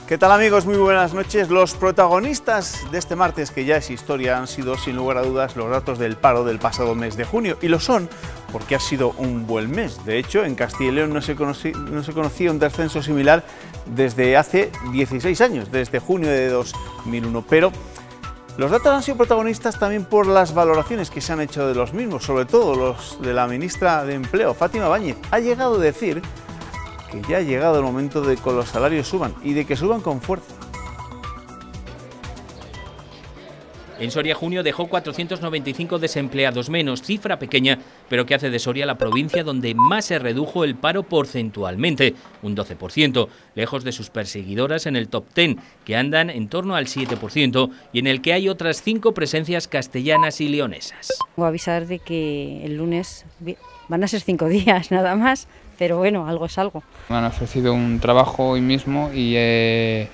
¿Qué tal, amigos? Muy buenas noches. Los protagonistas de este martes, que ya es historia, han sido sin lugar a dudas los datos del paro del pasado mes de junio, y lo son porque ha sido un buen mes. De hecho, en Castilla y León no se conocía un descenso similar desde hace 16 años, desde junio de 2001, pero los datos han sido protagonistas también por las valoraciones que se han hecho de los mismos, sobre todo los de la ministra de Empleo, Fátima Báñez. Ha llegado a decir que ya ha llegado el momento de que los salarios suban y de que suban con fuerza. En Soria, junio dejó 495 desempleados menos, cifra pequeña, pero que hace de Soria la provincia donde más se redujo el paro porcentualmente, un 12%, lejos de sus perseguidoras en el top 10, que andan en torno al 7%, y en el que hay otras 5 presencias castellanas y leonesas. Voy a avisar de que el lunes van a ser 5 días nada más, pero bueno, algo es algo. Me han ofrecido un trabajo hoy mismo y he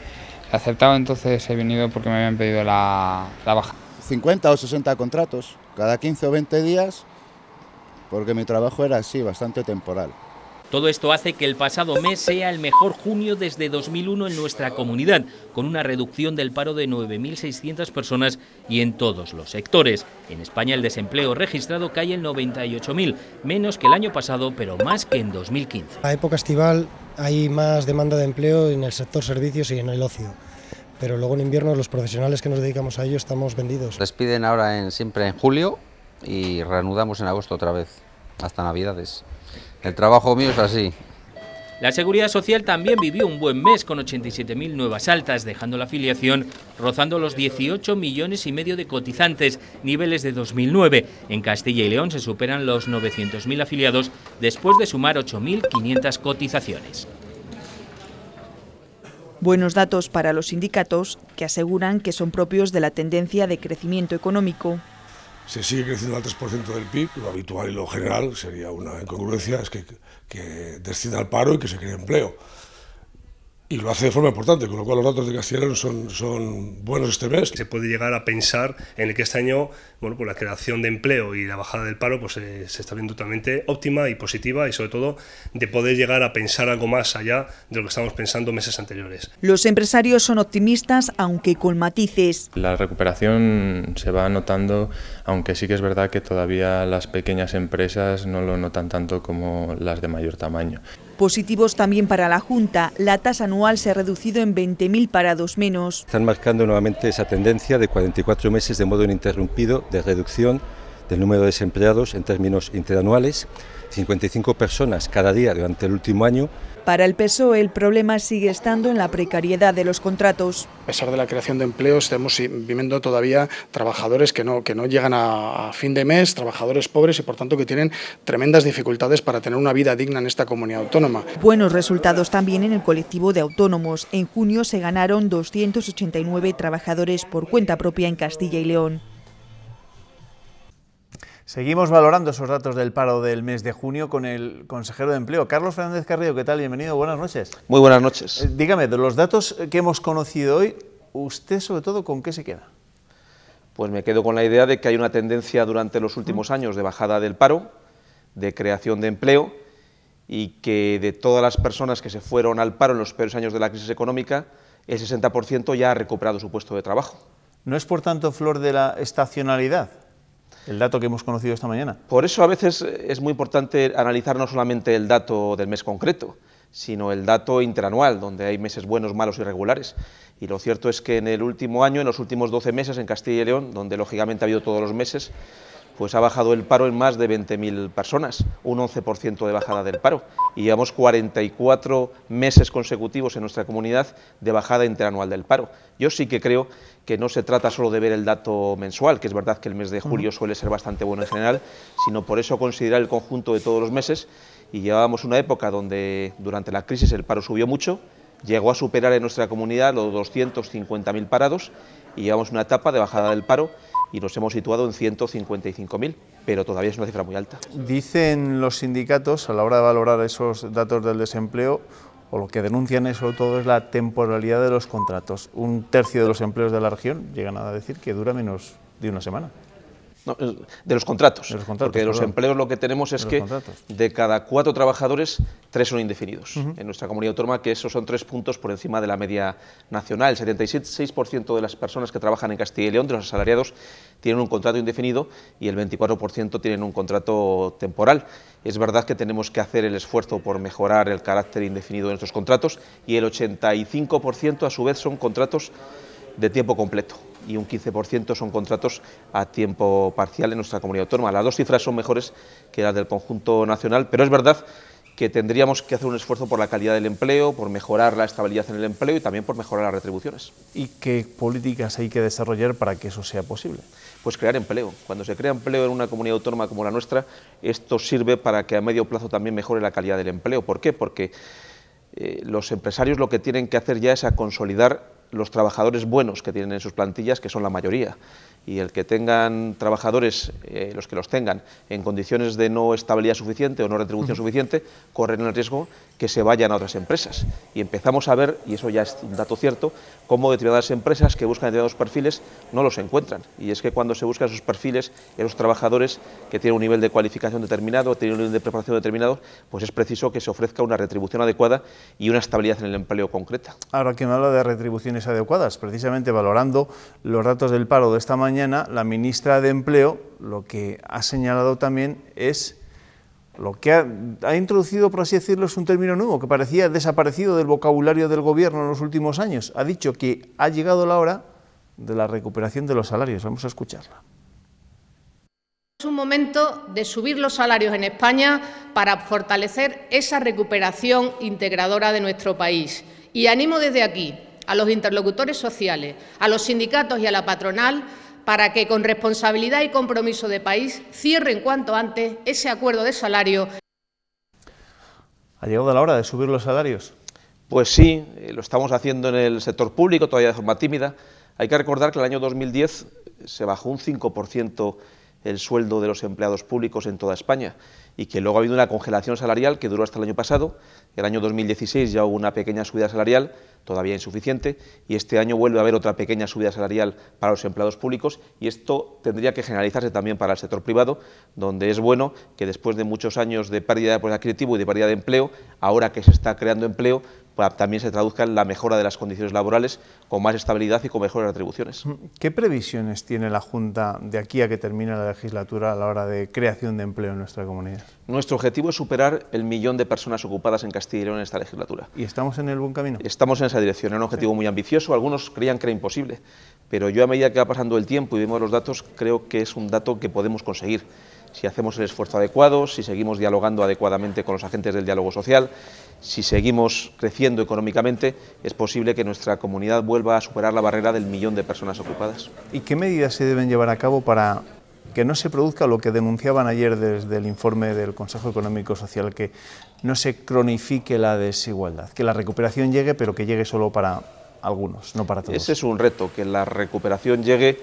aceptado, entonces he venido porque me habían pedido la baja. 50 o 60 contratos, cada 15 o 20 días, porque mi trabajo era así, bastante temporal. Todo esto hace que el pasado mes sea el mejor junio desde 2001 en nuestra comunidad, con una reducción del paro de 9.600 personas y en todos los sectores. En España el desempleo registrado cae en 98.000, menos que el año pasado, pero más que en 2015. A época estival hay más demanda de empleo en el sector servicios y en el ocio, pero luego en invierno los profesionales que nos dedicamos a ello estamos vendidos. Despiden ahora siempre en julio y reanudamos en agosto otra vez, hasta Navidades. El trabajo mío es así. La Seguridad Social también vivió un buen mes con 87.000 nuevas altas, dejando la afiliación rozando los 18,5 millones de cotizantes, niveles de 2009. En Castilla y León se superan los 900.000 afiliados después de sumar 8.500 cotizaciones. Buenos datos para los sindicatos, que aseguran que son propios de la tendencia de crecimiento económico. Se sigue creciendo al 3% del PIB, lo habitual y lo general sería una incongruencia, es que descienda el paro y que se cree empleo. Y lo hace de forma importante, con lo cual los datos de Castilla y León son buenos este mes. Se puede llegar a pensar en el que este año, bueno, pues la creación de empleo y la bajada del paro pues se está viendo totalmente óptima y positiva, y sobre todo de poder llegar a pensar algo más allá de lo que estamos pensando meses anteriores. Los empresarios son optimistas, aunque con matices. La recuperación se va notando, aunque sí que es verdad que todavía las pequeñas empresas no lo notan tanto como las de mayor tamaño. Positivos también para la Junta, la tasa anual se ha reducido en 20.000 parados menos. Están marcando nuevamente esa tendencia de 44 meses de modo ininterrumpido de reducción del número de desempleados en términos interanuales, 55 personas cada día durante el último año. Para el PSOE el problema sigue estando en la precariedad de los contratos. A pesar de la creación de empleos, estamos viviendo todavía trabajadores que no llegan a fin de mes, trabajadores pobres y por tanto que tienen tremendas dificultades para tener una vida digna en esta comunidad autónoma. Buenos resultados también en el colectivo de autónomos. En junio se ganaron 289 trabajadores por cuenta propia en Castilla y León. Seguimos valorando esos datos del paro del mes de junio con el consejero de Empleo, Carlos Fernández Carrillo. ¿Qué tal? Bienvenido, buenas noches. Muy buenas noches. Dígame, de los datos que hemos conocido hoy, ¿usted sobre todo con qué se queda? Pues me quedo con la idea de que hay una tendencia durante los últimos años de bajada del paro, de creación de empleo, y que de todas las personas que se fueron al paro en los peores años de la crisis económica, el 60% ya ha recuperado su puesto de trabajo. ¿No es por tanto flor de la estacionalidad el dato que hemos conocido esta mañana? Por eso a veces es muy importante analizar no solamente el dato del mes concreto, sino el dato interanual, donde hay meses buenos, malos y regulares. Y lo cierto es que en el último año, en los últimos 12 meses en Castilla y León, donde lógicamente ha habido todos los meses, pues ha bajado el paro en más de 20.000 personas, un 11% de bajada del paro. Y llevamos 44 meses consecutivos en nuestra comunidad de bajada interanual del paro. Yo sí que creo que no se trata solo de ver el dato mensual, que es verdad que el mes de julio suele ser bastante bueno en general, sino por eso considerar el conjunto de todos los meses. Y llevábamos una época donde durante la crisis el paro subió mucho, llegó a superar en nuestra comunidad los 250.000 parados, y llevamos una etapa de bajada del paro y nos hemos situado en 155.000, pero todavía es una cifra muy alta. Dicen los sindicatos, a la hora de valorar esos datos del desempleo, o lo que denuncian es sobre todo es la temporalidad de los contratos. Un tercio de los empleos de la región llegan a decir que dura menos de una semana. No, de los contratos, porque de los empleos lo que tenemos es que de cada 4 trabajadores, 3 son indefinidos. En nuestra comunidad autónoma, que esos son 3 puntos por encima de la media nacional. El 76% de las personas que trabajan en Castilla y León, de los asalariados, tienen un contrato indefinido y el 24% tienen un contrato temporal. Es verdad que tenemos que hacer el esfuerzo por mejorar el carácter indefinido de nuestros contratos y el 85% a su vez son contratos de tiempo completo y un 15% son contratos a tiempo parcial en nuestra comunidad autónoma. Las 2 cifras son mejores que las del conjunto nacional, pero es verdad que tendríamos que hacer un esfuerzo por la calidad del empleo, por mejorar la estabilidad en el empleo y también por mejorar las retribuciones. ¿Y qué políticas hay que desarrollar para que eso sea posible? Pues crear empleo. Cuando se crea empleo en una comunidad autónoma como la nuestra, esto sirve para que a medio plazo también mejore la calidad del empleo. ¿Por qué? Porque los empresarios lo que tienen que hacer ya es a consolidar los trabajadores buenos que tienen en sus plantillas, que son la mayoría, y el que tengan trabajadores, los que los tengan, en condiciones de no estabilidad suficiente o no retribución suficiente, corren el riesgo que se vayan a otras empresas. Y empezamos a ver, y eso ya es un dato cierto, cómo determinadas empresas que buscan determinados perfiles no los encuentran. Y es que cuando se buscan esos perfiles, esos trabajadores que tienen un nivel de cualificación determinado, tienen un nivel de preparación determinado, pues es preciso que se ofrezca una retribución adecuada y una estabilidad en el empleo concreta. Ahora que me habla de retribuciones adecuadas, precisamente valorando los datos del paro de esta mañana, la ministra de Empleo lo que ha señalado también es lo que ha introducido, por así decirlo, es un término nuevo que parecía desaparecido del vocabulario del gobierno en los últimos años. Ha dicho que ha llegado la hora de la recuperación de los salarios. Vamos a escucharla. Es un momento de subir los salarios en España para fortalecer esa recuperación integradora de nuestro país. Y animo desde aquí a los interlocutores sociales, a los sindicatos y a la patronal para que con responsabilidad y compromiso de país cierren cuanto antes ese acuerdo de salario. ¿Ha llegado la hora de subir los salarios? Pues sí, lo estamos haciendo en el sector público, todavía de forma tímida. Hay que recordar que el año 2010 se bajó un 5% el sueldo de los empleados públicos en toda España y que luego ha habido una congelación salarial que duró hasta el año pasado. El año 2016 ya hubo una pequeña subida salarial, todavía insuficiente, y este año vuelve a haber otra pequeña subida salarial para los empleados públicos y esto tendría que generalizarse también para el sector privado, donde es bueno que después de muchos años de pérdida de poder adquisitivo y de pérdida de empleo, ahora que se está creando empleo, también se traduzca en la mejora de las condiciones laborales con más estabilidad y con mejores retribuciones. ¿Qué previsiones tiene la Junta de aquí a que termine la legislatura a la hora de creación de empleo en nuestra comunidad? Nuestro objetivo es superar el 1.000.000 de personas ocupadas en Castilla y León en esta legislatura. ¿Y estamos en el buen camino? Estamos en esa dirección, es un objetivo muy ambicioso, algunos creían que era imposible, pero yo a medida que va pasando el tiempo y vemos los datos, creo que es un dato que podemos conseguir. Si hacemos el esfuerzo adecuado, si seguimos dialogando adecuadamente con los agentes del diálogo social, si seguimos creciendo económicamente, es posible que nuestra comunidad vuelva a superar la barrera del 1.000.000 de personas ocupadas. ¿Y qué medidas se deben llevar a cabo para que no se produzca lo que denunciaban ayer desde el informe del Consejo Económico y Social, que no se cronifique la desigualdad, que la recuperación llegue, pero que llegue solo para algunos, no para todos? Ese es un reto, que la recuperación llegue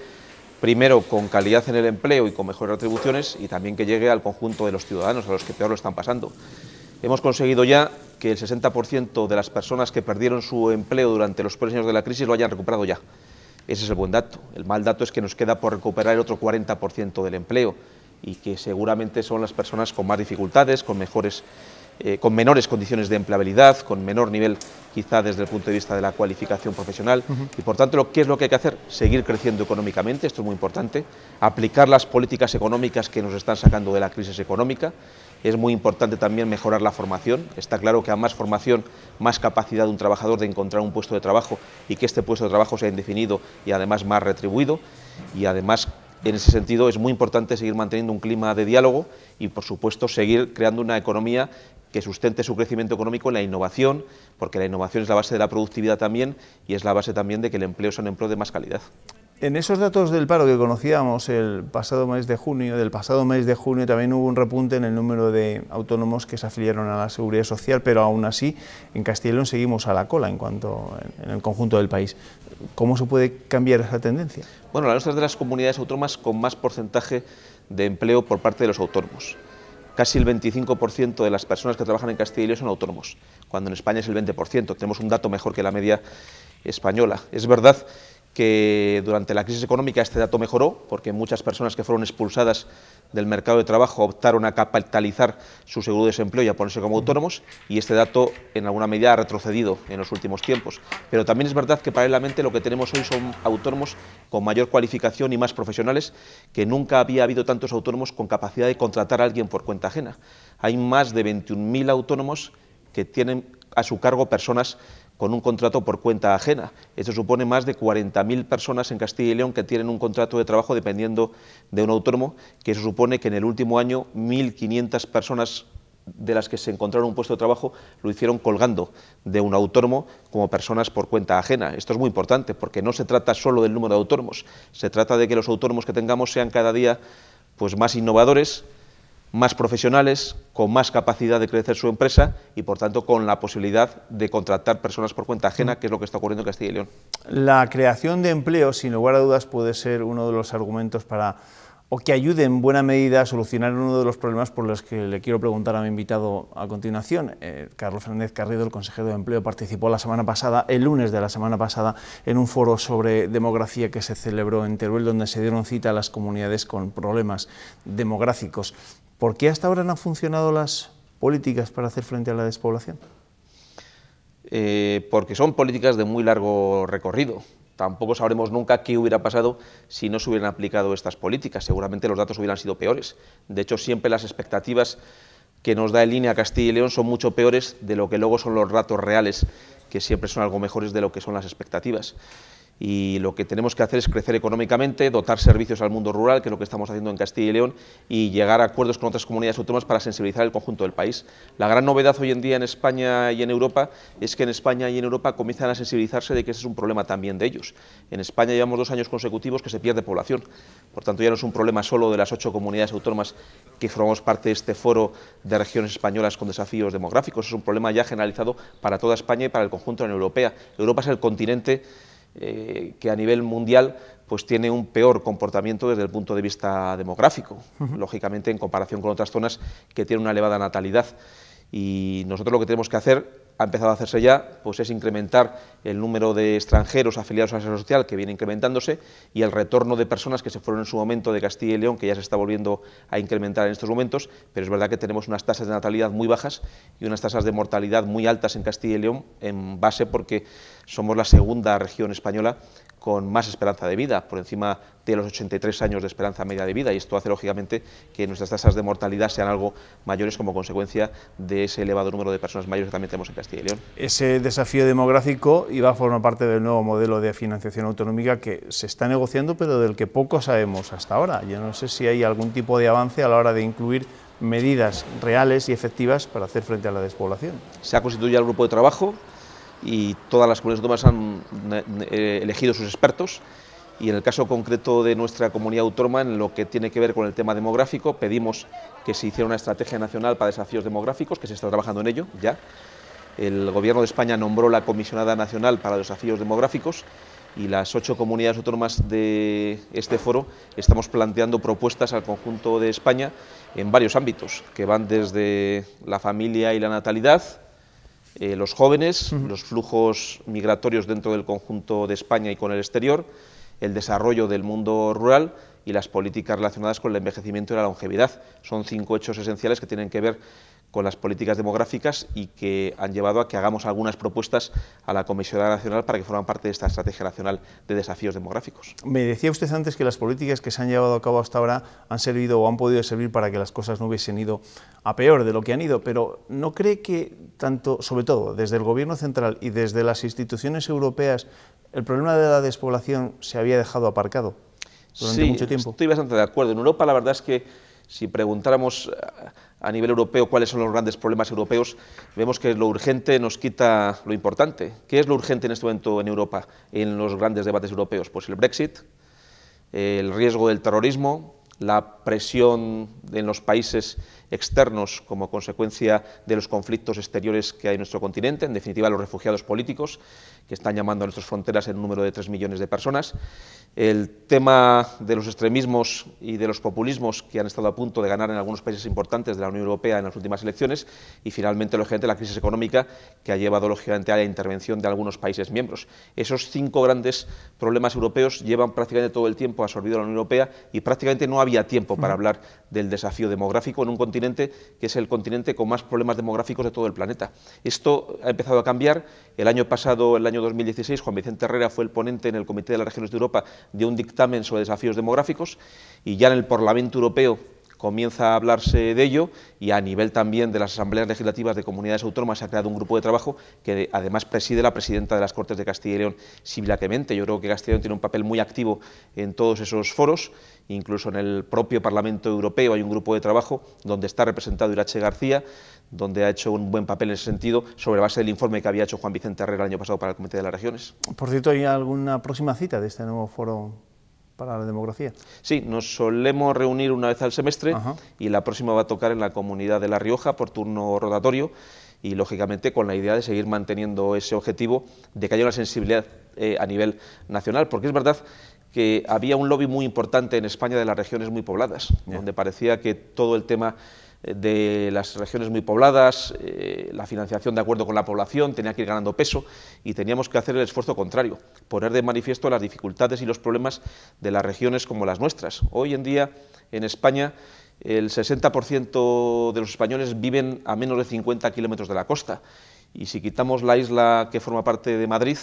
primero con calidad en el empleo y con mejores retribuciones y también que llegue al conjunto de los ciudadanos, a los que peor lo están pasando. Hemos conseguido ya que el 60% de las personas que perdieron su empleo durante los peores años de la crisis lo hayan recuperado ya. Ese es el buen dato. El mal dato es que nos queda por recuperar el otro 40% del empleo y que seguramente son las personas con más dificultades, con menores condiciones de empleabilidad, con menor nivel quizá desde el punto de vista de la cualificación profesional y por tanto, ¿qué es lo que hay que hacer? Seguir creciendo económicamente, esto es muy importante, aplicar las políticas económicas que nos están sacando de la crisis económica. Es muy importante también mejorar la formación. Está claro que a más formación, más capacidad de un trabajador de encontrar un puesto de trabajo y que este puesto de trabajo sea indefinido y además más retribuido. Y además, en ese sentido, es muy importante seguir manteniendo un clima de diálogo y, por supuesto, seguir creando una economía que sustente su crecimiento económico en la innovación, porque la innovación es la base de la productividad también y es la base también de que el empleo sea un empleo de más calidad. En esos datos del paro que conocíamos el pasado mes de junio, también hubo un repunte en el número de autónomos que se afiliaron a la Seguridad Social, pero aún así en Castilla y León seguimos a la cola en el conjunto del país. ¿Cómo se puede cambiar esa tendencia? Bueno, la nuestra es de las comunidades autónomas con más porcentaje de empleo por parte de los autónomos. Casi el 25% de las personas que trabajan en Castilla y León son autónomos, cuando en España es el 20%. Tenemos un dato mejor que la media española. Es verdad que durante la crisis económica este dato mejoró, porque muchas personas que fueron expulsadas del mercado de trabajo optaron a capitalizar su seguro de desempleo y a ponerse como autónomos, y este dato en alguna medida ha retrocedido en los últimos tiempos. Pero también es verdad que paralelamente lo que tenemos hoy son autónomos con mayor cualificación y más profesionales, que nunca había habido tantos autónomos con capacidad de contratar a alguien por cuenta ajena. Hay más de 21.000 autónomos que tienen a su cargo personas con un contrato por cuenta ajena. Esto supone más de 40.000 personas en Castilla y León que tienen un contrato de trabajo dependiendo de un autónomo, que eso supone que en el último año 1.500 personas de las que se encontraron un puesto de trabajo lo hicieron colgando de un autónomo como personas por cuenta ajena. Esto es muy importante porque no se trata solo del número de autónomos, se trata de que los autónomos que tengamos sean cada día pues, más innovadores, más profesionales, con más capacidad de crecer su empresa y, por tanto, con la posibilidad de contratar personas por cuenta ajena, que es lo que está ocurriendo en Castilla y León. La creación de empleo, sin lugar a dudas, puede ser uno de los argumentos o que ayude en buena medida a solucionar uno de los problemas por los que le quiero preguntar a mi invitado a continuación. Carlos Fernández Carrido, el consejero de Empleo, participó el lunes de la semana pasada, en un foro sobre demografía que se celebró en Teruel, donde se dieron cita a las comunidades con problemas demográficos. ¿Por qué hasta ahora no han funcionado las políticas para hacer frente a la despoblación? Porque son políticas de muy largo recorrido. Tampoco sabremos nunca qué hubiera pasado si no se hubieran aplicado estas políticas. Seguramente los datos hubieran sido peores. De hecho, siempre las expectativas que nos da en línea Castilla y León son mucho peores de lo que luego son los datos reales, que siempre son algo mejores de lo que son las expectativas. Y lo que tenemos que hacer es crecer económicamente, dotar servicios al mundo rural, que es lo que estamos haciendo en Castilla y León, y llegar a acuerdos con otras comunidades autónomas para sensibilizar el conjunto del país. La gran novedad hoy en día en España y en Europa es que en España y en Europa comienzan a sensibilizarse de que ese es un problema también de ellos. En España llevamos 2 años consecutivos que se pierde población, por tanto ya no es un problema solo de las 8 comunidades autónomas que formamos parte de este foro de regiones españolas con desafíos demográficos, es un problema ya generalizado para toda España y para el conjunto de la Unión Europea. Europa es el continente que a nivel mundial pues tiene un peor comportamiento desde el punto de vista demográfico, lógicamente en comparación con otras zonas que tienen una elevada natalidad. Y nosotros lo que tenemos que hacer, ha empezado a hacerse ya, pues es incrementar el número de extranjeros afiliados a la Seguridad Social, que viene incrementándose, y el retorno de personas que se fueron en su momento de Castilla y León, que ya se está volviendo a incrementar en estos momentos, pero es verdad que tenemos unas tasas de natalidad muy bajas y unas tasas de mortalidad muy altas en Castilla y León, en base porque somos la segunda región española con más esperanza de vida, por encima de los 83 años de esperanza media de vida, y esto hace lógicamente que nuestras tasas de mortalidad sean algo mayores como consecuencia de ese elevado número de personas mayores que también tenemos en Castilla y León. Ese desafío demográfico iba a formar parte del nuevo modelo de financiación autonómica que se está negociando, pero del que poco sabemos hasta ahora. Yo no sé si hay algún tipo de avance a la hora de incluir medidas reales y efectivas para hacer frente a la despoblación. Se ha constituido el grupo de trabajo y todas las comunidades autónomas han elegido sus expertos, y en el caso concreto de nuestra comunidad autónoma, en lo que tiene que ver con el tema demográfico, pedimos que se hiciera una estrategia nacional para desafíos demográficos, que se está trabajando en ello ya. El Gobierno de España nombró la Comisionada Nacional para los Desafíos Demográficos, y las 8 comunidades autónomas de este foro estamos planteando propuestas al conjunto de España en varios ámbitos, que van desde la familia y la natalidad, los jóvenes, los flujos migratorios dentro del conjunto de España y con el exterior, el desarrollo del mundo rural y las políticas relacionadas con el envejecimiento y la longevidad. Son 5 hechos esenciales que tienen que ver con las políticas demográficas y que han llevado a que hagamos algunas propuestas a la Comisionada Nacional para que forman parte de esta Estrategia Nacional de Desafíos Demográficos. Me decía usted antes que las políticas que se han llevado a cabo hasta ahora han servido o han podido servir para que las cosas no hubiesen ido a peor de lo que han ido, pero ¿no cree que tanto, sobre todo desde el Gobierno central y desde las instituciones europeas, el problema de la despoblación se había dejado aparcado durante mucho tiempo? Estoy bastante de acuerdo. En Europa la verdad es que si preguntáramos a nivel europeo cuáles son los grandes problemas europeos, vemos que lo urgente nos quita lo importante. ¿Qué es lo urgente en este momento en Europa, en los grandes debates europeos? Pues el Brexit, el riesgo del terrorismo, la presión en los países externos como consecuencia de los conflictos exteriores que hay en nuestro continente, en definitiva los refugiados políticos que están llamando a nuestras fronteras en un número de 3 millones de personas, el tema de los extremismos y de los populismos que han estado a punto de ganar en algunos países importantes de la Unión Europea en las últimas elecciones y finalmente, lógicamente, la crisis económica que ha llevado, lógicamente, a la intervención de algunos países miembros. Esos 5 grandes problemas europeos llevan prácticamente todo el tiempo absorbido a la Unión Europea y prácticamente no había tiempo para hablar del desafío demográfico en un continente que es el continente con más problemas demográficos de todo el planeta. Esto ha empezado a cambiar. El año pasado, el año 2016, Juan Vicente Herrera fue el ponente en el Comité de las Regiones de Europa de un dictamen sobre desafíos demográficos y ya en el Parlamento Europeo comienza a hablarse de ello y a nivel también de las asambleas legislativas de comunidades autónomas se ha creado un grupo de trabajo que además preside la presidenta de las Cortes de Castilla y León, Silvia Clemente. Yo creo que Castilla y León tiene un papel muy activo en todos esos foros, incluso en el propio Parlamento Europeo hay un grupo de trabajo donde está representado Irache García, donde ha hecho un buen papel en ese sentido sobre base del informe que había hecho Juan Vicente Herrera el año pasado para el Comité de las Regiones. Por cierto, ¿hay alguna próxima cita de este nuevo foro para la demografía? Sí, nos solemos reunir una vez al semestre. Y la próxima va a tocar en la Comunidad de La Rioja por turno rotatorio y, lógicamente, con la idea de seguir manteniendo ese objetivo de que haya una sensibilidad a nivel nacional, porque es verdad que había un lobby muy importante en España de las regiones muy pobladas, donde parecía que todo el tema de las regiones muy pobladas, la financiación de acuerdo con la población tenía que ir ganando peso y teníamos que hacer el esfuerzo contrario, poner de manifiesto las dificultades y los problemas de las regiones como las nuestras. Hoy en día en España el 60% de los españoles viven a menos de 50 kilómetros de la costa y si quitamos la isla que forma parte de Madrid,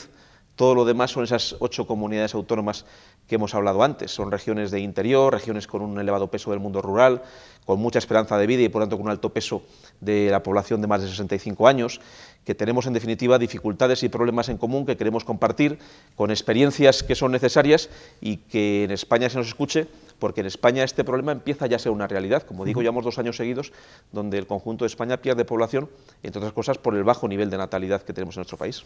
todo lo demás son esas 8 comunidades autónomas que hemos hablado antes. Son regiones de interior, regiones con un elevado peso del mundo rural, con mucha esperanza de vida y por tanto con un alto peso de la población de más de 65 años, que tenemos en definitiva dificultades y problemas en común que queremos compartir, con experiencias que son necesarias y que en España se nos escuche, porque en España este problema empieza ya a ser una realidad. Como digo, llevamos 2 años seguidos donde el conjunto de España pierde población, entre otras cosas por el bajo nivel de natalidad que tenemos en nuestro país.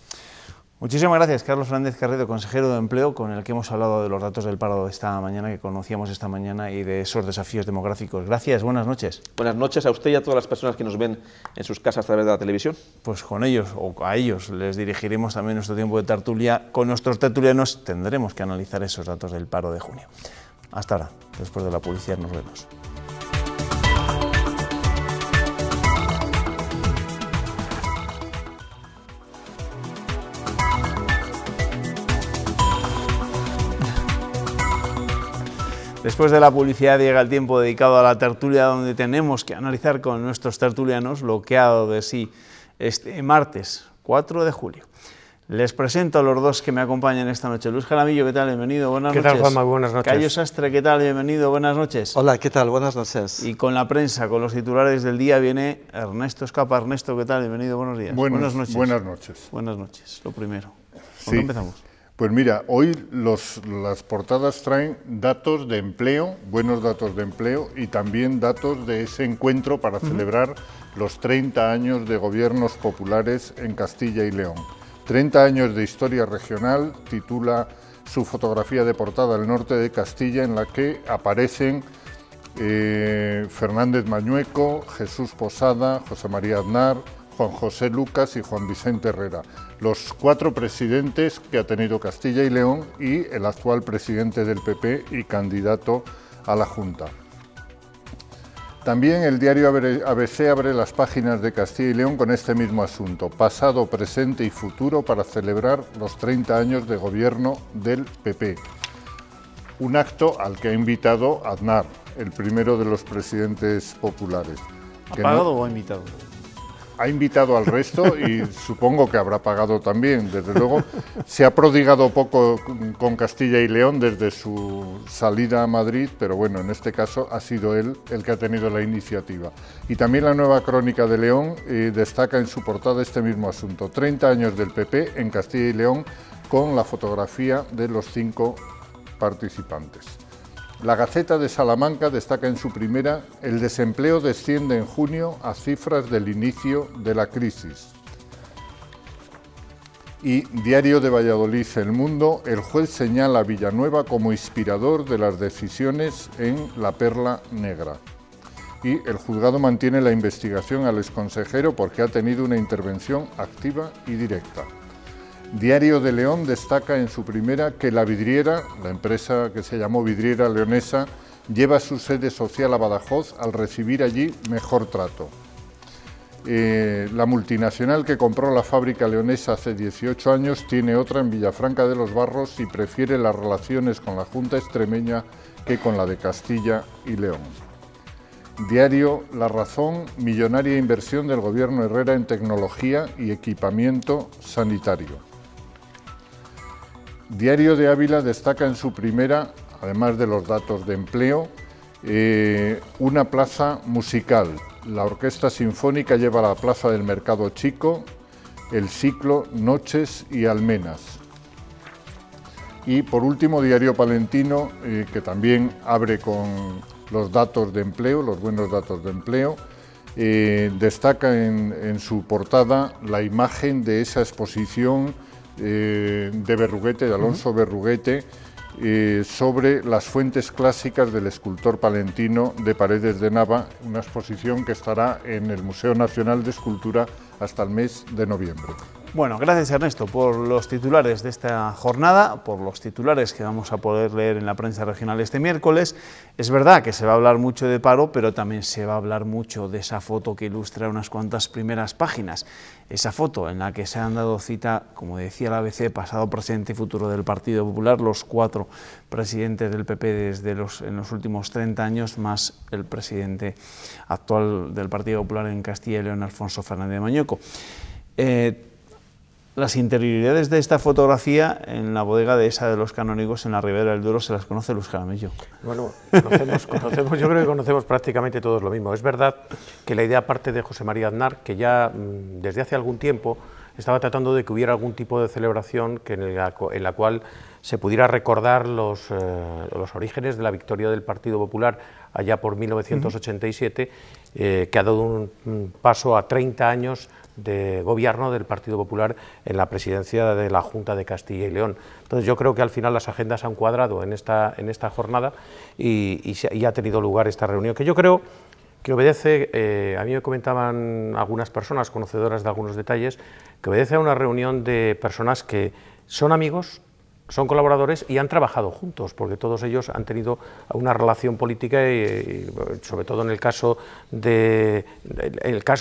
Muchísimas gracias, Carlos Fernández Carredo, consejero de Empleo, con el que hemos hablado de los datos del paro de esta mañana, que conocíamos esta mañana, y de esos desafíos demográficos. Gracias, buenas noches. Buenas noches a usted y a todas las personas que nos ven en sus casas a través de la televisión. Pues con ellos, o a ellos, les dirigiremos también nuestro tiempo de tertulia. Con nuestros tertulianos tendremos que analizar esos datos del paro de junio. Hasta ahora, después de la publicidad nos vemos. Después de la publicidad llega el tiempo dedicado a la tertulia, donde tenemos que analizar con nuestros tertulianos lo que ha dado de sí este martes 4 de julio. Les presento a los dos que me acompañan esta noche. Luis Jaramillo, ¿qué tal? Bienvenido, buenas noches. ¿Qué tal, Juanma? Buenas noches. Cayo Sastre, ¿qué tal? Bienvenido, buenas noches. Hola, ¿qué tal? Buenas noches. Y con la prensa, con los titulares del día, viene Ernesto Escapa. Ernesto, ¿qué tal? Bienvenido, buenos días. Buenas noches. Buenas noches, lo primero. ¿Con qué empezamos? Pues mira, hoy las portadas traen datos de empleo, buenos datos de empleo y también datos de ese encuentro para celebrar los 30 años de gobiernos populares en Castilla y León. 30 años de historia regional, titula su fotografía de portada El norte de Castilla, en la que aparecen Fernández Mañueco, Jesús Posada, José María Aznar, Juan José Lucas y Juan Vicente Herrera, los 4 presidentes que ha tenido Castilla y León y el actual presidente del PP y candidato a la Junta. También el diario ABC abre las páginas de Castilla y León con este mismo asunto, pasado, presente y futuro para celebrar los 30 años de gobierno del PP. Un acto al que ha invitado Aznar, el primero de los presidentes populares. ¿Ha pagado o ha invitado? Ha invitado al resto y supongo que habrá pagado también. Desde luego, se ha prodigado poco con Castilla y León desde su salida a Madrid, pero bueno, en este caso ha sido él el que ha tenido la iniciativa. Y también la Nueva Crónica de León destaca en su portada este mismo asunto, 30 años del PP en Castilla y León, con la fotografía de los 5 participantes. La Gaceta de Salamanca destaca en su primera: el desempleo desciende en junio a cifras del inicio de la crisis. Y Diario de Valladolid, El Mundo, el juez señala a Villanueva como inspirador de las decisiones en La Perla Negra. Y el juzgado mantiene la investigación al exconsejero porque ha tenido una intervención activa y directa. Diario de León destaca en su primera que La Vidriera, la empresa que se llamó Vidriera Leonesa, lleva su sede social a Badajoz al recibir allí mejor trato. La multinacional que compró la fábrica leonesa hace 18 años tiene otra en Villafranca de los Barros y prefiere las relaciones con la Junta extremeña que con la de Castilla y León. Diario La Razón, millonaria inversión del gobierno Herrera en tecnología y equipamiento sanitario. Diario de Ávila destaca en su primera, además de los datos de empleo, una plaza musical. La Orquesta Sinfónica lleva a la Plaza del Mercado Chico el ciclo Noches y Almenas. Y por último, Diario Palentino, que también abre con los datos de empleo, los buenos datos de empleo, destaca en su portada la imagen de esa exposición de Berruguete, de Alonso Berruguete, sobre las fuentes clásicas del escultor palentino de Paredes de Nava, una exposición que estará en el Museo Nacional de Escultura hasta el mes de noviembre. Bueno, gracias Ernesto por los titulares de esta jornada, por los titulares que vamos a poder leer en la prensa regional este miércoles. Es verdad que se va a hablar mucho de paro, pero también se va a hablar mucho de esa foto que ilustra unas cuantas primeras páginas. Esa foto en la que se han dado cita, como decía el ABC, pasado, presente y futuro del Partido Popular, los 4 presidentes del PP en los últimos 30 años, más el presidente actual del Partido Popular en Castilla y León, Alfonso Fernández de Mañueco. Las interioridades de esta fotografía en la bodega de esa de los canónigos en la Ribera del Duero se las conoce Luz Jaramillo. Bueno, yo creo que conocemos prácticamente todos lo mismo. Es verdad que la idea parte de José María Aznar, que ya desde hace algún tiempo estaba tratando de que hubiera algún tipo de celebración en la cual se pudiera recordar los orígenes de la victoria del Partido Popular allá por 1987, que ha dado un paso a 30 años de gobierno del Partido Popular en la presidencia de la Junta de Castilla y León. Entonces yo creo que al final las agendas han cuadrado en esta jornada y ha tenido lugar esta reunión, que yo creo que obedece, a mí me comentaban algunas personas conocedoras de algunos detalles, que obedece a una reunión de personas que son amigos, son colaboradores y han trabajado juntos, porque todos ellos han tenido una relación política y sobre todo en el caso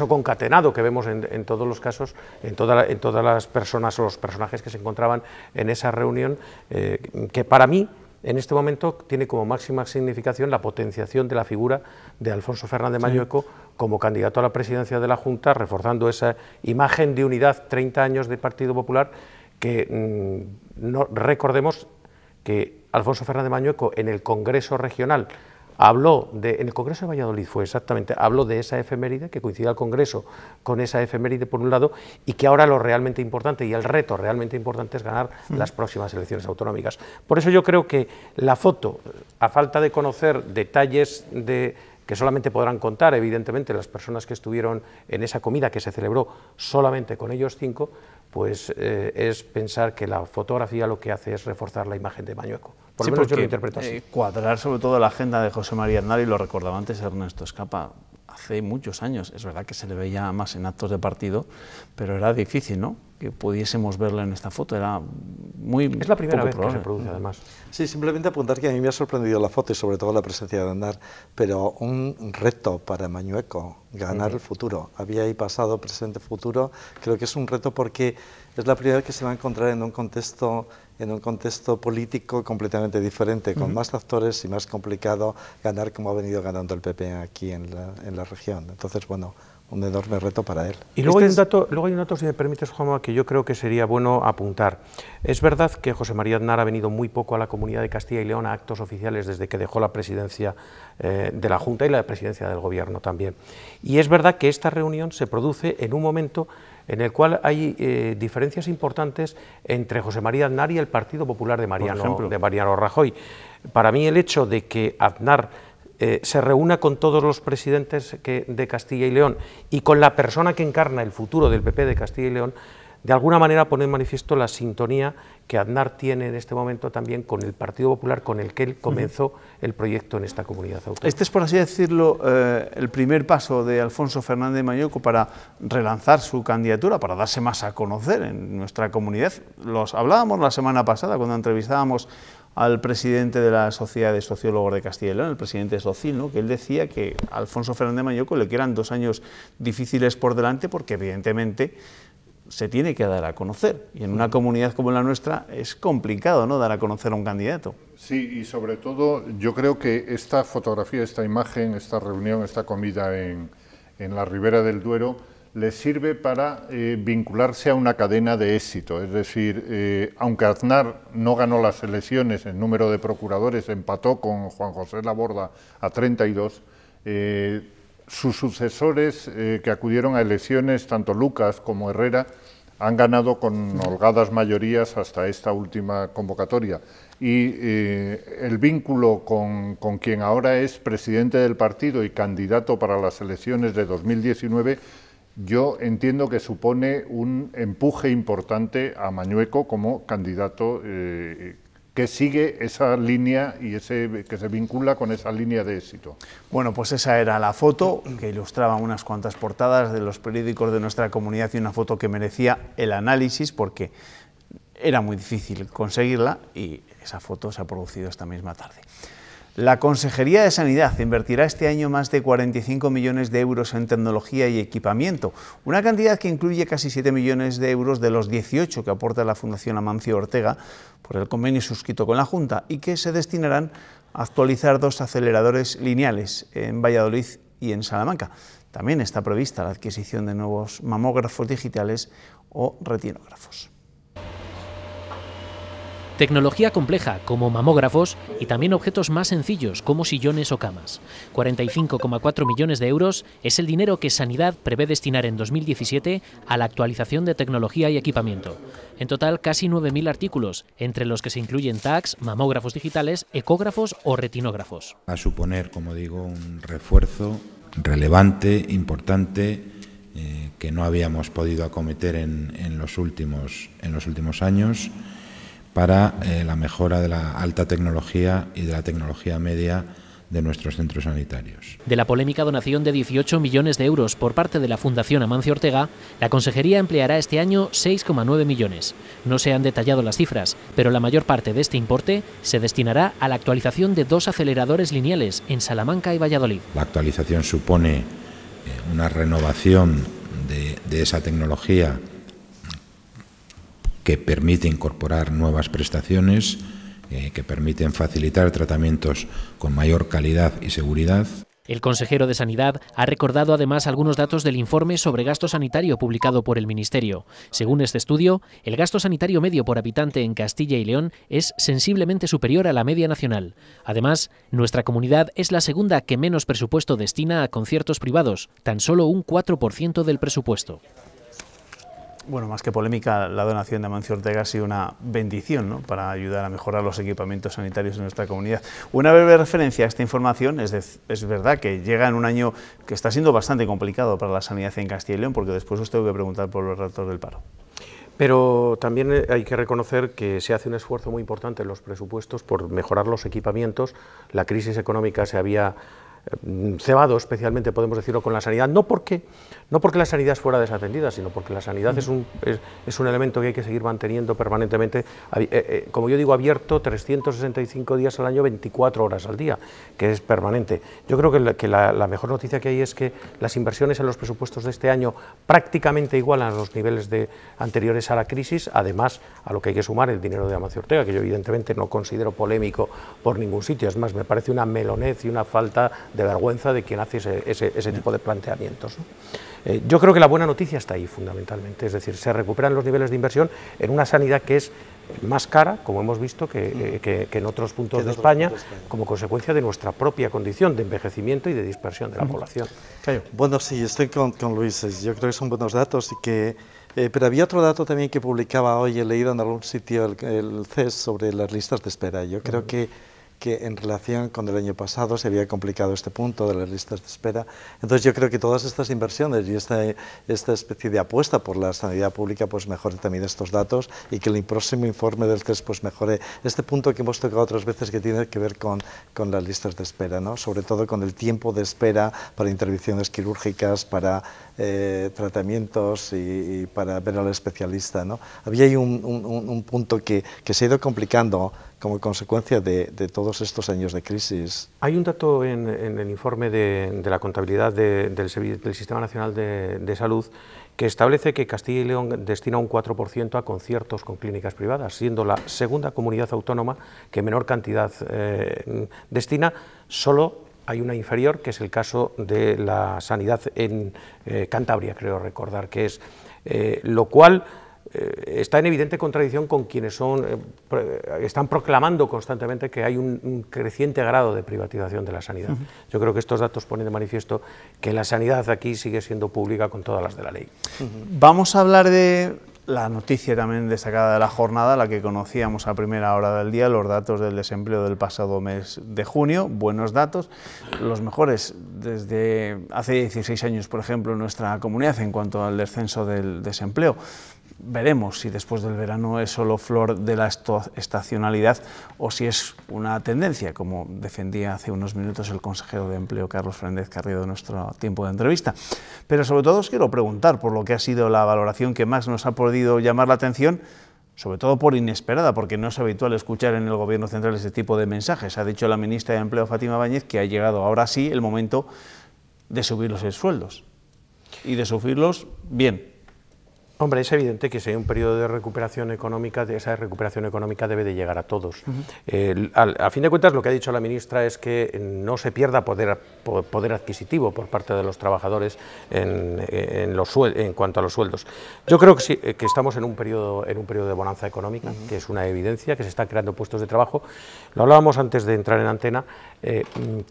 concatenado que vemos en todos los casos, en todas las personas o los personajes que se encontraban en esa reunión, que para mí en este momento tiene como máxima significación la potenciación de la figura de Alfonso Fernández Mañueco como candidato a la presidencia de la Junta, reforzando esa imagen de unidad 30 años del Partido Popular, que no recordemos que Alfonso Fernández Mañueco en el Congreso Regional habló en el Congreso de Valladolid habló de esa efeméride, que coincidía el Congreso con esa efeméride por un lado, y que ahora lo realmente importante y el reto realmente importante es ganar las próximas elecciones autonómicas. Por eso yo creo que la foto, a falta de conocer detalles que solamente podrán contar, evidentemente, las personas que estuvieron en esa comida que se celebró solamente con ellos 5, pues es pensar que la fotografía lo que hace es reforzar la imagen de Mañueco. Por lo menos yo lo interpreto así. Cuadrar sobre todo la agenda de José María Aznar, y lo recordaba antes Ernesto Escapa, hace muchos años, es verdad que se le veía más en actos de partido, pero era difícil, ¿no?, que pudiésemos verla en esta foto, era muy Es la primera vez que se produce, además. Sí, simplemente apuntar que a mí me ha sorprendido la foto y sobre todo la presencia de Aznar, pero un reto para Mañueco, ganar el futuro. Había ahí pasado, presente, futuro. Creo que es un reto porque es la primera vez que se va a encontrar en un contexto político completamente diferente, con más actores y más complicado ganar como ha venido ganando el PP aquí en la región. Entonces, bueno, un enorme reto para él. Y luego hay un dato, si me permites, Juanma, que yo creo que sería bueno apuntar. Es verdad que José María Aznar ha venido muy poco a la Comunidad de Castilla y León a actos oficiales desde que dejó la presidencia de la Junta y la presidencia del Gobierno también. Y es verdad que esta reunión se produce en un momento en el cual hay diferencias importantes entre José María Aznar y el Partido Popular de Mariano Rajoy. Para mí el hecho de que Aznar se reúna con todos los presidentes de Castilla y León y con la persona que encarna el futuro del PP de Castilla y León de alguna manera pone en manifiesto la sintonía que Aznar tiene en este momento también con el Partido Popular, con el que él comenzó el proyecto en esta comunidad autónoma. Este es, por así decirlo, el primer paso de Alfonso Fernández Mañueco para relanzar su candidatura, para darse más a conocer en nuestra comunidad. Hablábamos la semana pasada cuando entrevistábamos al presidente de la Sociedad de Sociólogos de Castilla y León, el presidente Socil, ¿no?, que él decía que a Alfonso Fernández Mañueco le quedan 2 años difíciles por delante porque evidentemente se tiene que dar a conocer, y en una comunidad como la nuestra es complicado, ¿no?, dar a conocer a un candidato. Sí, y sobre todo yo creo que esta fotografía, esta imagen, esta reunión, esta comida en la Ribera del Duero le sirve para vincularse a una cadena de éxito. Es decir, aunque Aznar no ganó las elecciones, el número de procuradores empató con Juan José Laborda a 32, sus sucesores que acudieron a elecciones, tanto Lucas como Herrera, han ganado con holgadas mayorías hasta esta última convocatoria. Y el vínculo con quien ahora es presidente del partido y candidato para las elecciones de 2019, yo entiendo que supone un empuje importante a Mañueco como candidato que sigue esa línea y que se vincula con esa línea de éxito. Bueno, pues esa era la foto que ilustraba unas cuantas portadas de los periódicos de nuestra comunidad, y una foto que merecía el análisis porque era muy difícil conseguirla, y esa foto se ha producido esta misma tarde. La Consejería de Sanidad invertirá este año más de 45 millones de euros en tecnología y equipamiento, una cantidad que incluye casi 7 millones de euros de los 18 que aporta la Fundación Amancio Ortega por el convenio suscrito con la Junta, y que se destinarán a actualizar 2 aceleradores lineales en Valladolid y en Salamanca. También está prevista la adquisición de nuevos mamógrafos digitales o retinógrafos. Tecnología compleja, como mamógrafos, y también objetos más sencillos, como sillones o camas. 45,4 millones de euros es el dinero que Sanidad prevé destinar en 2017 a la actualización de tecnología y equipamiento. En total, casi 9.000 artículos, entre los que se incluyen tags, mamógrafos digitales, ecógrafos o retinógrafos. Va a suponer, como digo, un refuerzo relevante, importante, que no habíamos podido acometer en los últimos años, para la mejora de la alta tecnología y de la tecnología media de nuestros centros sanitarios. De la polémica donación de 18 millones de euros por parte de la Fundación Amancio Ortega, la Consejería empleará este año 6,9 millones. No se han detallado las cifras, pero la mayor parte de este importe se destinará a la actualización de 2 aceleradores lineales en Salamanca y Valladolid. La actualización supone una renovación de esa tecnología que permite incorporar nuevas prestaciones, que permiten facilitar tratamientos con mayor calidad y seguridad. El consejero de Sanidad ha recordado además algunos datos del informe sobre gasto sanitario publicado por el Ministerio. Según este estudio, el gasto sanitario medio por habitante en Castilla y León es sensiblemente superior a la media nacional. Además, nuestra comunidad es la segunda que menos presupuesto destina a conciertos privados, tan solo un 4% del presupuesto. Bueno, más que polémica, la donación de Amancio Ortega ha sido una bendición, ¿no?, para ayudar a mejorar los equipamientos sanitarios en nuestra comunidad. Una breve referencia a esta información: es verdad que llega en un año que está siendo bastante complicado para la sanidad en Castilla y León, porque después os tengo que preguntar por los datos del paro. Pero también hay que reconocer que se hace un esfuerzo muy importante en los presupuestos por mejorar los equipamientos. La crisis económica se había cebado especialmente, podemos decirlo, con la sanidad, no porque la sanidad fuera desatendida, sino porque la sanidad es un elemento que hay que seguir manteniendo permanentemente, como yo digo, abierto 365 días al año, 24 horas al día, que es permanente. Yo creo que la mejor noticia que hay es que las inversiones en los presupuestos de este año prácticamente igualan a los niveles anteriores a la crisis, además a lo que hay que sumar el dinero de Amancio Ortega, que yo evidentemente no considero polémico por ningún sitio. Es más, me parece una melonez y una falta de vergüenza de quien hace ese tipo de planteamientos, ¿no? Yo creo que la buena noticia está ahí fundamentalmente, es decir, se recuperan los niveles de inversión en una sanidad que es más cara, como hemos visto, que en otros puntos de España, como consecuencia de nuestra propia condición de envejecimiento y de dispersión de la población. Bueno, sí, estoy con Luis, yo creo que son buenos datos, pero había otro dato también que publicaba hoy, he leído en algún sitio el CES sobre las listas de espera. Yo creo que que en relación con el año pasado se había complicado este punto de las listas de espera. Entonces yo creo que todas estas inversiones y esta especie de apuesta por la sanidad pública pues mejore también estos datos y que el próximo informe del CES pues mejore este punto que hemos tocado otras veces que tiene que ver con las listas de espera, ¿no? Sobre todo con el tiempo de espera para intervenciones quirúrgicas, para tratamientos y para ver al especialista, ¿no? Había ahí un punto que se ha ido complicando como consecuencia de todos estos años de crisis. Hay un dato en el informe de la contabilidad del Sistema Nacional de Salud que establece que Castilla y León destina un 4% a conciertos con clínicas privadas, siendo la segunda comunidad autónoma que menor cantidad destina. Solo hay una inferior, que es el caso de la sanidad en Cantabria, creo recordar que es, lo cual está en evidente contradicción con quienes están proclamando constantemente que hay un creciente grado de privatización de la sanidad. Yo creo que estos datos ponen de manifiesto que la sanidad aquí sigue siendo pública con todas las de la ley. Vamos a hablar de la noticia también destacada de la jornada, la que conocíamos a primera hora del día, los datos del desempleo del pasado mes de junio, buenos datos, los mejores desde hace 16 años, por ejemplo, en nuestra comunidad en cuanto al descenso del desempleo. Veremos si después del verano es solo flor de la estacionalidad o si es una tendencia, como defendía hace unos minutos el consejero de Empleo, Carlos Fernández Carriedo, en nuestro tiempo de entrevista. Pero sobre todo os quiero preguntar por lo que ha sido la valoración que más nos ha podido llamar la atención, sobre todo por inesperada, porque no es habitual escuchar en el Gobierno central este tipo de mensajes. Ha dicho la ministra de Empleo, Fátima Báñez, que ha llegado ahora sí el momento de subir los sueldos y de subirlos bien. Hombre, es evidente que si hay un periodo de recuperación económica, esa recuperación económica debe de llegar a todos. A fin de cuentas, lo que ha dicho la ministra es que no se pierda poder adquisitivo por parte de los trabajadores en cuanto a los sueldos. Yo creo que sí, que estamos en un periodo de bonanza económica, que es una evidencia, que se están creando puestos de trabajo. Lo hablábamos antes de entrar en antena,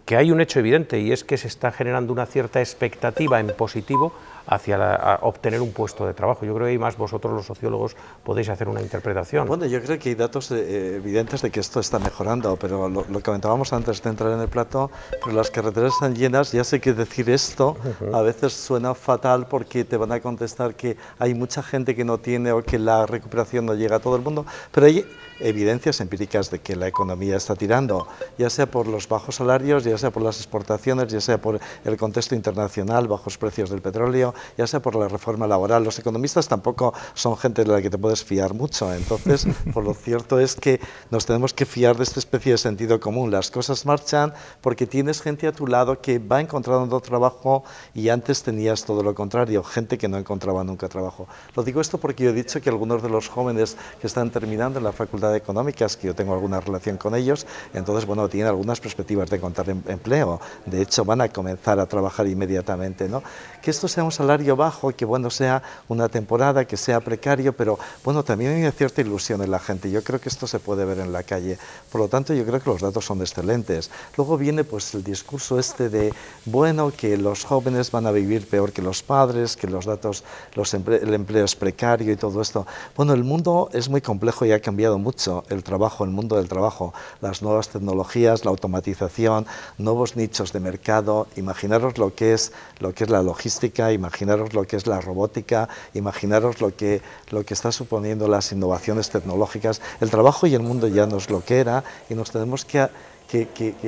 que hay un hecho evidente y es que se está generando una cierta expectativa en positivo hacia obtener un puesto de trabajo. Yo creo que más vosotros los sociólogos podéis hacer una interpretación. Bueno, yo creo que hay datos evidentes de que esto está mejorando, pero lo comentábamos antes de entrar en el plato, pero las carreteras están llenas. Ya sé que decir esto a veces suena fatal porque te van a contestar que hay mucha gente que no tiene o que la recuperación no llega a todo el mundo, pero hay evidencias empíricas de que la economía está tirando, ya sea por los bajos salarios, ya sea por las exportaciones, ya sea por el contexto internacional, bajos precios del petróleo, ya sea por la reforma laboral. Los economistas tampoco son gente de la que te puedes fiar mucho, entonces, por lo cierto es que nos tenemos que fiar de esta especie de sentido común. Las cosas marchan porque tienes gente a tu lado que va encontrando trabajo y antes tenías todo lo contrario, gente que no encontraba nunca trabajo. Lo digo esto porque yo he dicho que algunos de los jóvenes que están terminando en la Facultad de Económicas, que yo tengo alguna relación con ellos, entonces, bueno, tienen algunas perspectivas de encontrar empleo. De hecho, van a comenzar a trabajar inmediatamente, ¿no? Que esto sea un salario bajo, que, bueno, sea una temporada, que sea precario, pero, bueno, también hay una cierta ilusión en la gente. Yo creo que esto se puede ver en la calle. Por lo tanto, yo creo que los datos son excelentes. Luego viene, pues, el discurso este de, bueno, que los jóvenes van a vivir peor que los padres, que los datos, el empleo es precario y todo esto. Bueno, el mundo es muy complejo y ha cambiado mucho el trabajo, el mundo del trabajo, las nuevas tecnologías, la automatización, nuevos nichos de mercado. Imaginaros lo que es la logística, imaginaros lo que es la robótica, imaginaros lo que está suponiendo las innovaciones tecnológicas. El trabajo y el mundo ya no es lo que era y nos tenemos que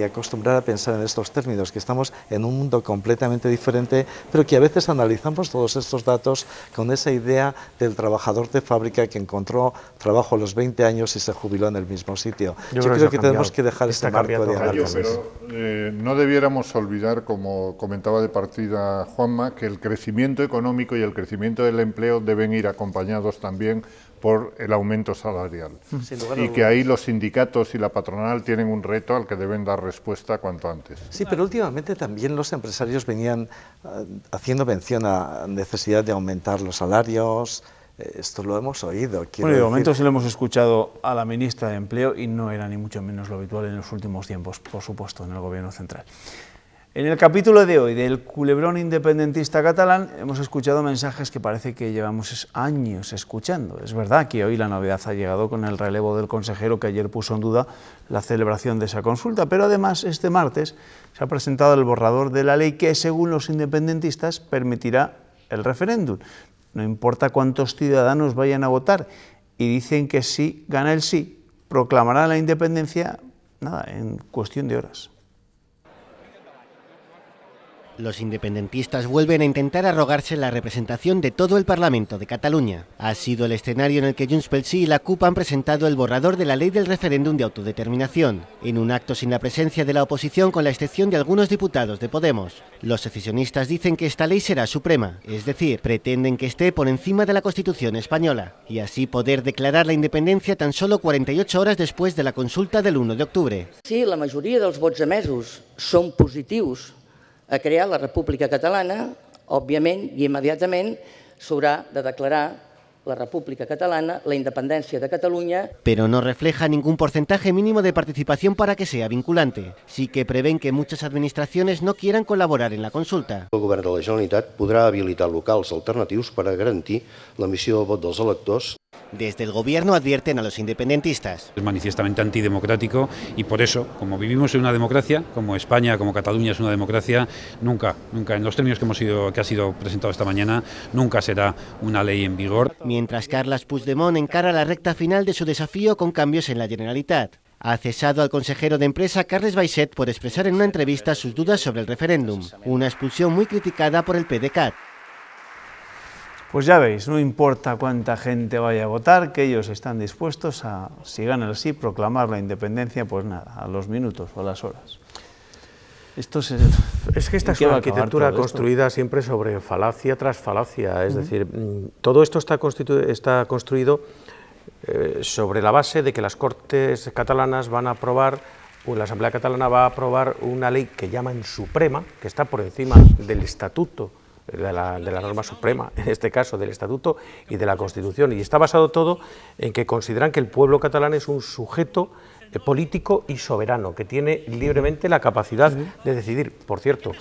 acostumbrar a pensar en estos términos, que estamos en un mundo completamente diferente, pero que a veces analizamos todos estos datos con esa idea del trabajador de fábrica que encontró trabajo a los 20 años y se jubiló en el mismo sitio. Yo creo que tenemos que dejar ese marco de análisis. Pero no debiéramos olvidar, como comentaba de partida Juanma, que el crecimiento económico y el crecimiento del empleo deben ir acompañados también por el aumento salarial. Y que ahí los sindicatos y la patronal tienen un reto al que deben dar respuesta cuanto antes. Sí, pero últimamente también los empresarios venían haciendo mención a necesidad de aumentar los salarios. Esto lo hemos oído. Bueno, de momento sí lo hemos escuchado a la ministra de Empleo y no era ni mucho menos lo habitual en los últimos tiempos, por supuesto, en el Gobierno central. En el capítulo de hoy del culebrón independentista catalán hemos escuchado mensajes que parece que llevamos años escuchando. Es verdad que hoy la novedad ha llegado con el relevo del consejero que ayer puso en duda la celebración de esa consulta, pero además este martes se ha presentado el borrador de la ley que, según los independentistas, permitirá el referéndum. No importa cuántos ciudadanos vayan a votar, y dicen que si gana el sí, proclamará la independencia en cuestión de horas. Los independentistas vuelven a intentar arrogarse la representación de todo el Parlamento de Cataluña. Ha sido el escenario en el que Junts pel Sí y la CUP han presentado el borrador de la ley del referéndum de autodeterminación, en un acto sin la presencia de la oposición con la excepción de algunos diputados de Podemos. Los secesionistas dicen que esta ley será suprema, es decir, pretenden que esté por encima de la Constitución española, y así poder declarar la independencia tan solo 48 horas después de la consulta del 1 de octubre. Si la majoria dels vots emesos són positius a crear la República Catalana, òbviament i immediatament s'haurà de declarar la República Catalana, la independència de Catalunya. Pero no refleja ningún porcentaje mínimo de participación para que sea vinculante. Sí que prevén que muchas administraciones no quieran colaborar en la consulta. El govern de la Generalitat podrà habilitar locals alternatius per a garantir l'emissió del vot dels electors. Desde el gobierno advierten a los independentistas. Es manifiestamente antidemocrático y por eso, como vivimos en una democracia, como España, como Cataluña es una democracia, nunca en los términos que ha sido presentado esta mañana, nunca será una ley en vigor. Mientras Carles Puigdemont encara la recta final de su desafío con cambios en la Generalitat. Ha cesado al consejero de Empresa, Carles Baixet, por expresar en una entrevista sus dudas sobre el referéndum, una expulsión muy criticada por el PDeCAT. Pues ya veis, no importa cuánta gente vaya a votar, que ellos están dispuestos a, si gana el sí, proclamar la independencia, pues nada, a los minutos o a las horas. Es que esta es una arquitectura construida siempre sobre falacia tras falacia, es decir, todo esto está construido sobre la base de que las Cortes catalanas van a aprobar, o la Asamblea Catalana va a aprobar una ley que llaman suprema, que está por encima del estatuto, de la norma suprema, en este caso del Estatuto y de la Constitución, y está basado todo en que consideran que el pueblo catalán es un sujeto político y soberano, que tiene libremente la capacidad de decidir. Por cierto,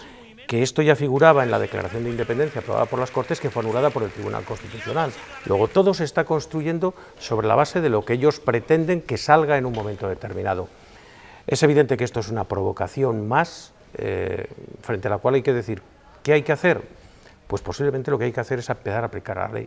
que esto ya figuraba en la Declaración de Independencia aprobada por las Cortes, que fue anulada por el Tribunal Constitucional. Luego todo se está construyendo sobre la base de lo que ellos pretenden que salga en un momento determinado. Es evidente que esto es una provocación más, frente a la cual hay que decir, ¿qué hay que hacer? Pues posiblemente lo que hay que hacer es empezar a aplicar la ley.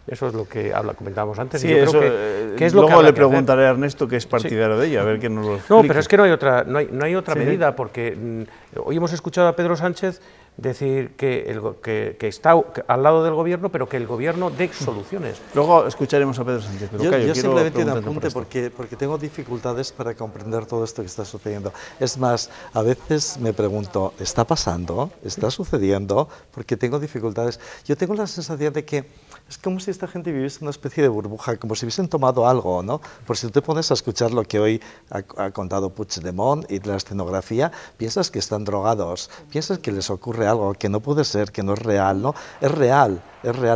Eso es lo que comentábamos antes. Sí, y yo eso, creo que es lo luego que le preguntaré a Ernesto, que es partidario de ello, a ver qué nos lo explica. No, pero es que no hay otra medida, porque hoy hemos escuchado a Pedro Sánchez decir que está al lado del gobierno, pero que el gobierno dé soluciones. Luego escucharemos a Pedro Sánchez. Pero yo simplemente un apunte, porque tengo dificultades para comprender todo esto que está sucediendo. Es más, a veces me pregunto, ¿está pasando? ¿Está sucediendo? Porque tengo dificultades. Yo tengo la sensación de que es como si esta gente viviese en una especie de burbuja, como si hubiesen tomado algo, ¿no? Por si te pones a escuchar lo que hoy ha contado Puigdemont y la escenografía, piensas que están drogados, piensas que les ocurre algo que no puede ser, que no es real, ¿no? Es real,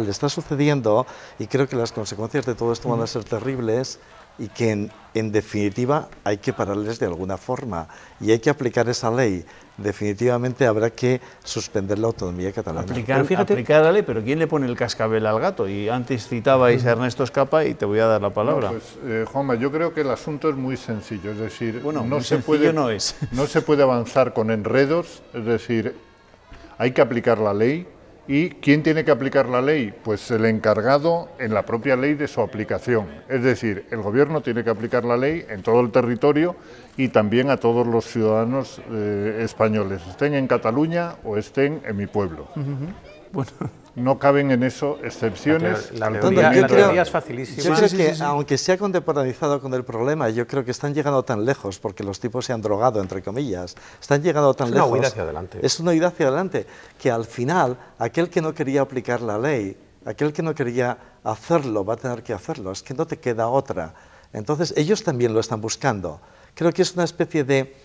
está sucediendo, y creo que las consecuencias de todo esto van a ser terribles, y que en definitiva hay que pararles de alguna forma, y hay que aplicar esa ley. Definitivamente habrá que suspender la autonomía catalana. Aplicar la ley, pero ¿quién le pone el cascabel al gato? Y antes citabais a Ernesto Escapa y te voy a dar la palabra. No, pues, Juanma, yo creo que el asunto es muy sencillo, es decir, bueno, no se puede avanzar con enredos, es decir, hay que aplicar la ley. ¿Y quién tiene que aplicar la ley? Pues el encargado en la propia ley de su aplicación. Es decir, el gobierno tiene que aplicar la ley en todo el territorio y también a todos los ciudadanos españoles, estén en Cataluña o estén en mi pueblo. Bueno. No caben en eso excepciones. La teoría es facilísima. Yo creo que, aunque se ha contemporaneizado con el problema, yo creo que están llegando tan lejos, porque los tipos se han drogado, entre comillas, están llegando tan lejos. Es una huida hacia adelante. Es una huida hacia adelante, que al final, aquel que no quería aplicar la ley, aquel que no quería hacerlo, va a tener que hacerlo, es que no te queda otra. Entonces, ellos también lo están buscando. Creo que es una especie de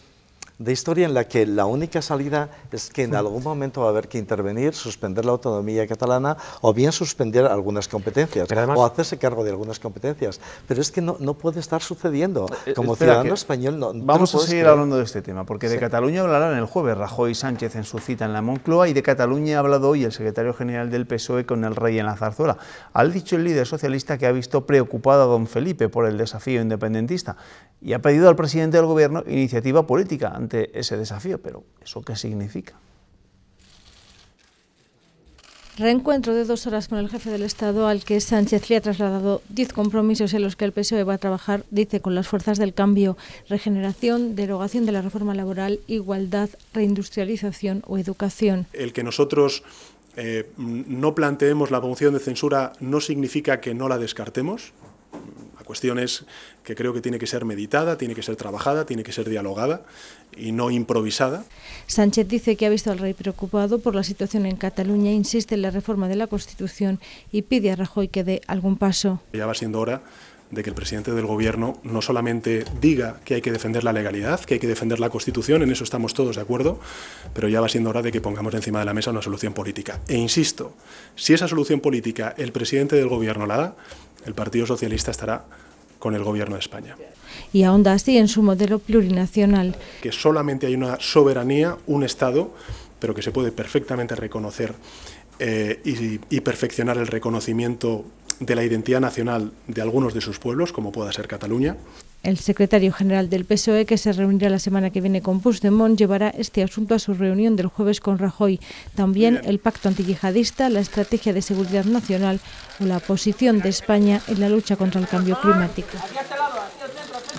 de historia en la que la única salida es que en algún momento va a haber que intervenir, suspender la autonomía catalana o bien suspender algunas competencias o hacerse cargo de algunas competencias. Pero es que no puede estar sucediendo. Como ciudadano español no. Vamos a seguir hablando de este tema, porque de Cataluña hablarán el jueves Rajoy y Sánchez en su cita en la Moncloa, y de Cataluña ha hablado hoy el secretario general del PSOE con el rey en la zarzuela. Ha dicho el líder socialista que ha visto preocupado a don Felipe por el desafío independentista y ha pedido al presidente del gobierno iniciativa política ante ese desafío. Pero ¿eso qué significa? Reencuentro de 2 horas con el jefe del Estado, al que Sánchez le ha trasladado 10 compromisos en los que el PSOE va a trabajar, dice, con las fuerzas del cambio: regeneración, derogación de la reforma laboral, igualdad, reindustrialización o educación. El que nosotros no planteemos la moción de censura no significa que no la descartemos. La cuestión es que creo que tiene que ser meditada, tiene que ser trabajada, tiene que ser dialogada y no improvisada. Sánchez dice que ha visto al rey preocupado por la situación en Cataluña, insiste en la reforma de la Constitución y pide a Rajoy que dé algún paso. Ya va siendo hora de que el presidente del Gobierno no solamente diga que hay que defender la legalidad, que hay que defender la Constitución, en eso estamos todos de acuerdo, pero ya va siendo hora de que pongamos encima de la mesa una solución política. E insisto, si esa solución política el presidente del Gobierno la da, el Partido Socialista estará con el Gobierno de España. Y ahonda así en su modelo plurinacional. Que solamente hay una soberanía, un Estado, pero que se puede perfectamente reconocer y perfeccionar el reconocimiento de la identidad nacional de algunos de sus pueblos, como pueda ser Cataluña. El secretario general del PSOE, que se reunirá la semana que viene con Puigdemont, llevará este asunto a su reunión del jueves con Rajoy. También el pacto antiyihadista, la estrategia de seguridad nacional o la posición de España en la lucha contra el cambio climático.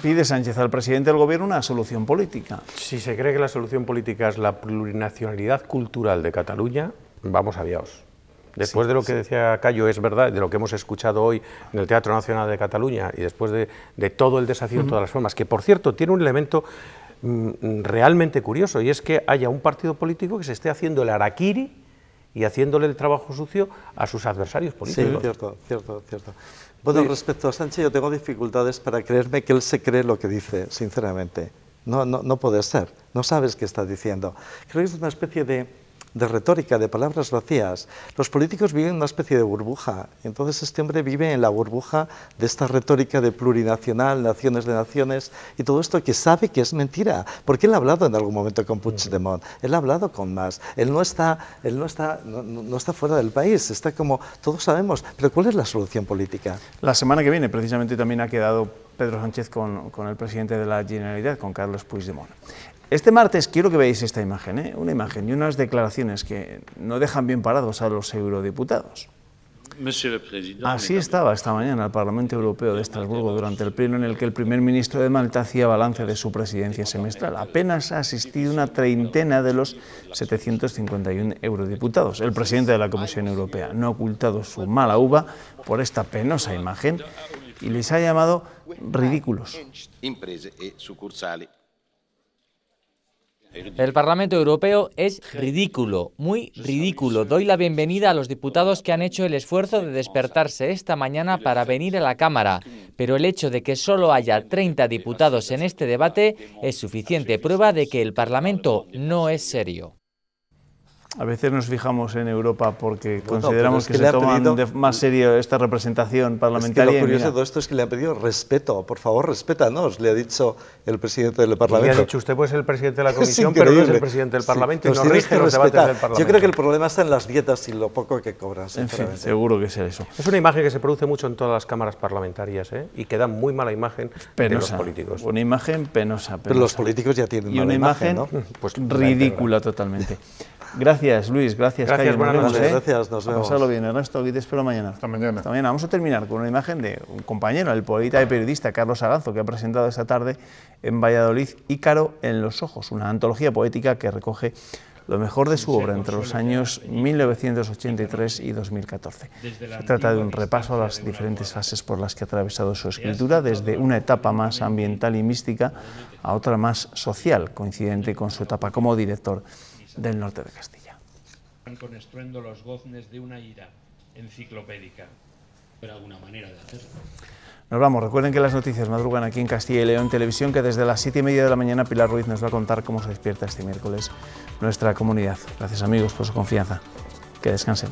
Pide Sánchez al presidente del gobierno una solución política. Si se cree que la solución política es la plurinacionalidad cultural de Cataluña, vamos aviados. Después de lo que decía Cayo, es verdad, de lo que hemos escuchado hoy en el Teatro Nacional de Cataluña y después de todo el desafío en todas las formas, que por cierto tiene un elemento realmente curioso, y es que haya un partido político que se esté haciendo el harakiri y haciéndole el trabajo sucio a sus adversarios políticos. Sí, cierto. Bueno, respecto a Sánchez, yo tengo dificultades para creerme que él se cree lo que dice, sinceramente. No puede ser, no sabes qué está diciendo. Creo que es una especie de retórica, de palabras vacías. Los políticos viven en una especie de burbuja, y entonces este hombre vive en la burbuja de esta retórica de plurinacional, naciones de naciones, y todo esto que sabe que es mentira, porque él ha hablado en algún momento con Puigdemont, él ha hablado con Mas, él no está fuera del país, está como todos sabemos, pero ¿cuál es la solución política? La semana que viene precisamente también ha quedado Pedro Sánchez con el presidente de la Generalitat, con Carles Puigdemont. Este martes quiero que veáis esta imagen, una imagen y unas declaraciones que no dejan bien parados a los eurodiputados. Así estaba esta mañana el Parlamento Europeo de Estrasburgo durante el pleno en el que el primer ministro de Malta hacía balance de su presidencia semestral. Apenas ha asistido una treintena de los 751 eurodiputados. El presidente de la Comisión Europea no ha ocultado su mala uva por esta penosa imagen y les ha llamado ridículos. El Parlamento Europeo es ridículo, muy ridículo. Doy la bienvenida a los diputados que han hecho el esfuerzo de despertarse esta mañana para venir a la Cámara, pero el hecho de que solo haya 30 diputados en este debate es suficiente prueba de que el Parlamento no es serio. A veces nos fijamos en Europa porque consideramos que se toman más serio esta representación parlamentaria. Es que lo curioso de todo esto es que le ha pedido respeto. Por favor, respétanos, le ha dicho el presidente del Parlamento. Le ha dicho usted, pues, el presidente de la Comisión, pero no es el presidente del Parlamento y no rige los debates del Parlamento. Yo creo que el problema está en las dietas y lo poco que cobras. En fin, seguro que es eso. Es una imagen que se produce mucho en todas las cámaras parlamentarias, y que da muy mala imagen de los políticos. Una imagen penosa. Pero los políticos ya tienen una imagen, ¿no? Pues ridícula totalmente. Gracias, Luis. Gracias, Cayo. Buenas noches. Gracias, nos vemos. Pasarlo bien, Ernesto. Aquí te espero mañana. Hasta mañana. Hasta mañana. Vamos a terminar con una imagen de un compañero, el poeta y periodista Carlos Aganzo, que ha presentado esta tarde en Valladolid Ícaro en los ojos, una antología poética que recoge lo mejor de su obra entre los años 1983 y 2014. Se trata de un repaso a las diferentes fases por las que ha atravesado su escritura, desde una etapa más ambiental y mística a otra más social, coincidente con su etapa como director del norte de Castilla. Con estruendo los goznes de una ira enciclopédica, pero alguna manera de hacerlo. Nos vamos. Recuerden que las noticias madrugan aquí en Castilla y León Televisión, que desde las 7:30 de la mañana Pilar Ruiz nos va a contar cómo se despierta este miércoles nuestra comunidad. Gracias amigos por su confianza. Que descansen.